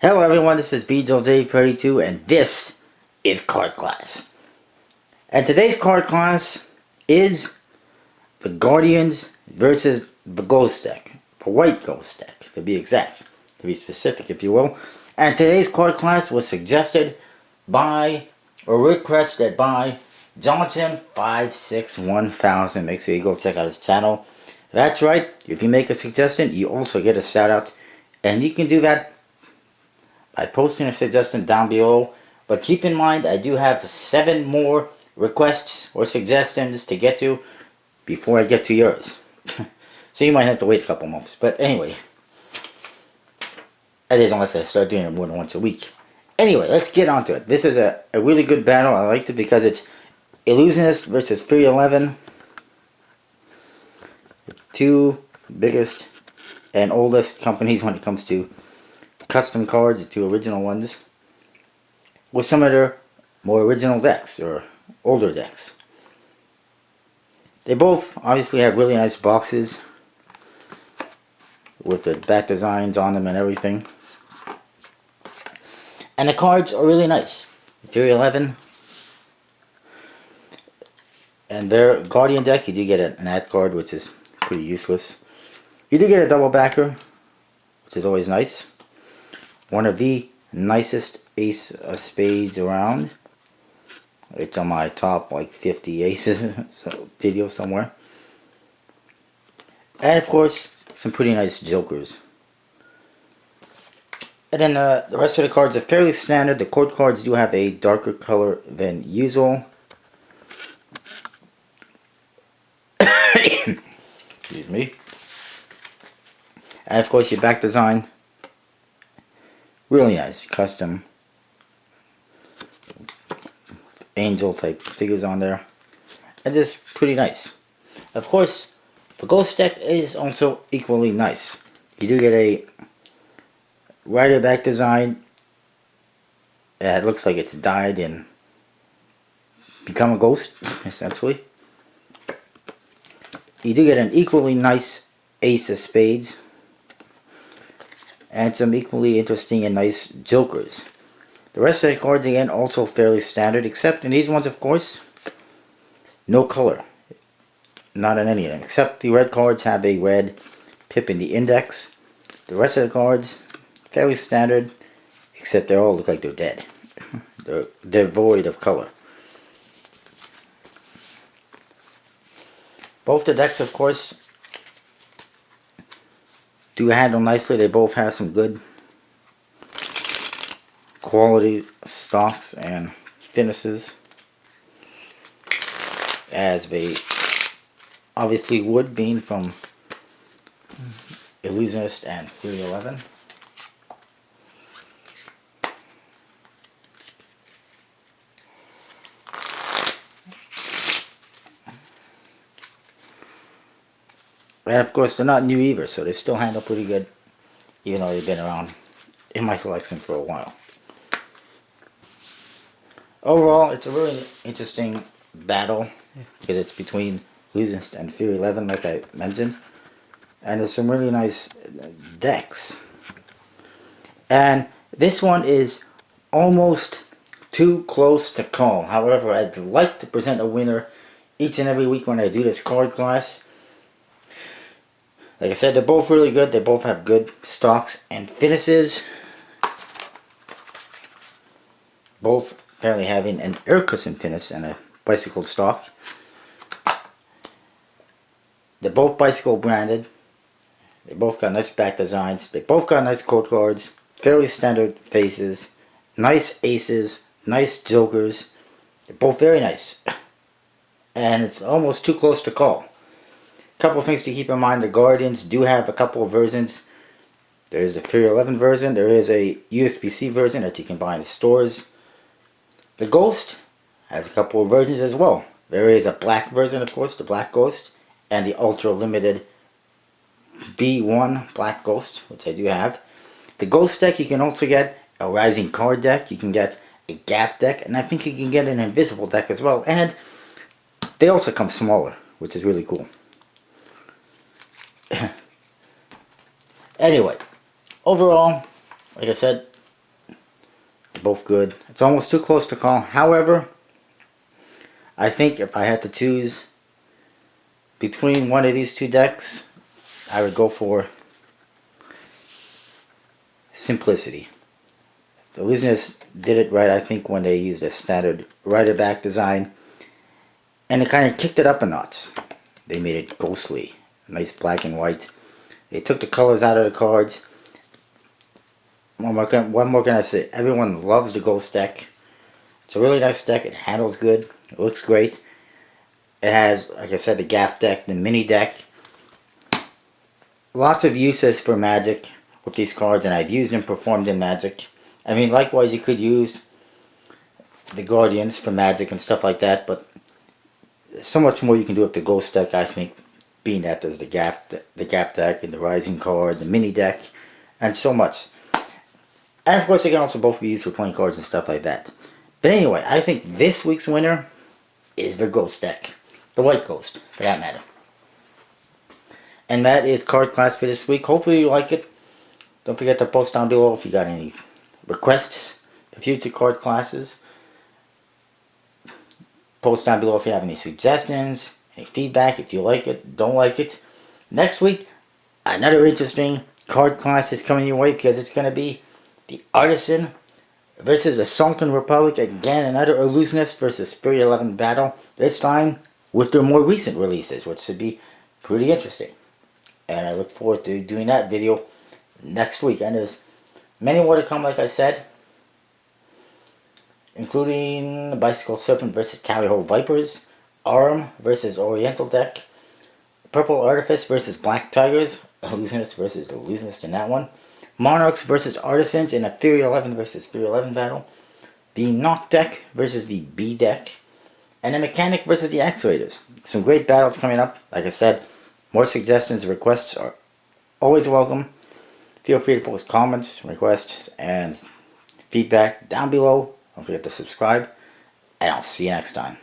Hello everyone, this is VJJ32 and this is Card Class. And today's card class is the Guardians versus the Ghost deck. The White Ghost deck, to be exact. To be specific, if you will. And today's card class was suggested by, or requested by, Jonathan561,000. Make sure you go check out his channel. That's right, if you make a suggestion, you also get a shout out. And you can do that by posting a suggestion down below. But keep in mind, I do have 7 more requests or suggestions to get to before I get to yours. So you might have to wait a couple months. But anyway, that is unless I start doing it more than once a week. Anyway, let's get on to it. This is a really good battle. I liked it because it's Illusionist versus 311. The two biggest and oldest companies when it comes to custom cards, the two original ones, with some of their more original decks, or older decks. They both obviously have really nice boxes with the back designs on them and everything. And the cards are really nice. 311 and their Guardian deck, you do get an ad card, which is pretty useless. You do get a double backer, which is always nice. One of the nicest ace of spades around. It's on my top like 50 aces video somewhere. And of course, some pretty nice jokers. And then the rest of the cards are fairly standard. The court cards do have a darker color than usual. Excuse me. And of course your back design, really nice, custom angel type figures on there, and just pretty nice. Of course, the Ghost deck is also equally nice. You do get a rider back design that looks like it's died and become a ghost, essentially. You do get an equally nice ace of spades and some equally interesting and nice jokers. The rest of the cards again also fairly standard, except in these ones of course, no color. Not in any of them, except the red cards have a red pip in the index. The rest of the cards, fairly standard, except they all look like they're dead. They're void of color. Both the decks of course do handle nicely. They both have some good quality stocks and finishes, as they obviously would, being from Illusionist and 311. And of course they're not new either, so they still handle pretty good, even though they've been around in my collection for a while. Overall, it's a really interesting battle because it's between Illusionist and 311, like I mentioned, and there's some really nice decks. And this one is almost too close to call. However, I'd like to present a winner each and every week when I do this card class. Like I said, they're both really good. They both have good stocks and finishes. Both apparently having an air cushion finish and a bicycle stock. They're both bicycle branded. They both got nice back designs. They both got nice court cards. Fairly standard faces. Nice aces. Nice jokers. They're both very nice. And it's almost too close to call. Couple of things to keep in mind. The Guardians do have a couple of versions. There is a 311 version. There is a USB-C version that you can buy in the stores. The Ghost has a couple of versions as well. There is a black version, of course, the Black Ghost, and the Ultra Limited V1 Black Ghost, which I do have. The Ghost deck, you can also get a Rising Card deck. You can get a Gaff deck, and I think you can get an Invisible deck as well. And they also come smaller, which is really cool. Anyway, overall, like I said, Both good. It's almost too close to call. However, I think if I had to choose between one of these two decks, I would go for Simplicity. The Illusionists did it right, I think, when they used a standard rider-back design. And it kind of kicked it up a notch. They made it ghostly. Nice black and white. They took the colors out of the cards. What more can I say? Everyone loves the Ghost deck. It's a really nice deck. It handles good. It looks great. It has, like I said, the Gaff deck, the mini deck. Lots of uses for Magic with these cards, and I've used them, performed in Magic. I mean, likewise, you could use the Guardians for Magic and stuff like that, but there's so much more you can do with the Ghost deck, I think, being that there's the Gaff deck and the Rising card, the mini deck, and so much. And of course, they can also both be used for playing cards and stuff like that. But anyway, I think this week's winner is the Ghost deck. The White Ghost, for that matter. And that is card class for this week. Hopefully you like it. Don't forget to post down below if you got any requests for future card classes. Post down below if you have any suggestions, any feedback, if you like it, don't like it. Next week, another interesting card class is coming your way because it's going to be the Artisan versus the Sultan Republic. Again, another Illusionist versus Fury 11 battle. This time with their more recent releases, which should be pretty interesting. And I look forward to doing that video next week. And there's many more to come, like I said, including the Bicycle Serpent versus Tally-Ho Vipers, Arm versus Oriental deck, Purple Artifice versus Black Tigers, Illusionist versus Illusionist in that one, Monarchs versus Artisans in a Fury 11 versus Fury 11 battle, the Nock deck versus the B deck, and the Mechanic versus the X-Raiders. Some great battles coming up. Like I said, more suggestions and requests are always welcome. Feel free to post comments, requests, and feedback down below. Don't forget to subscribe, and I'll see you next time.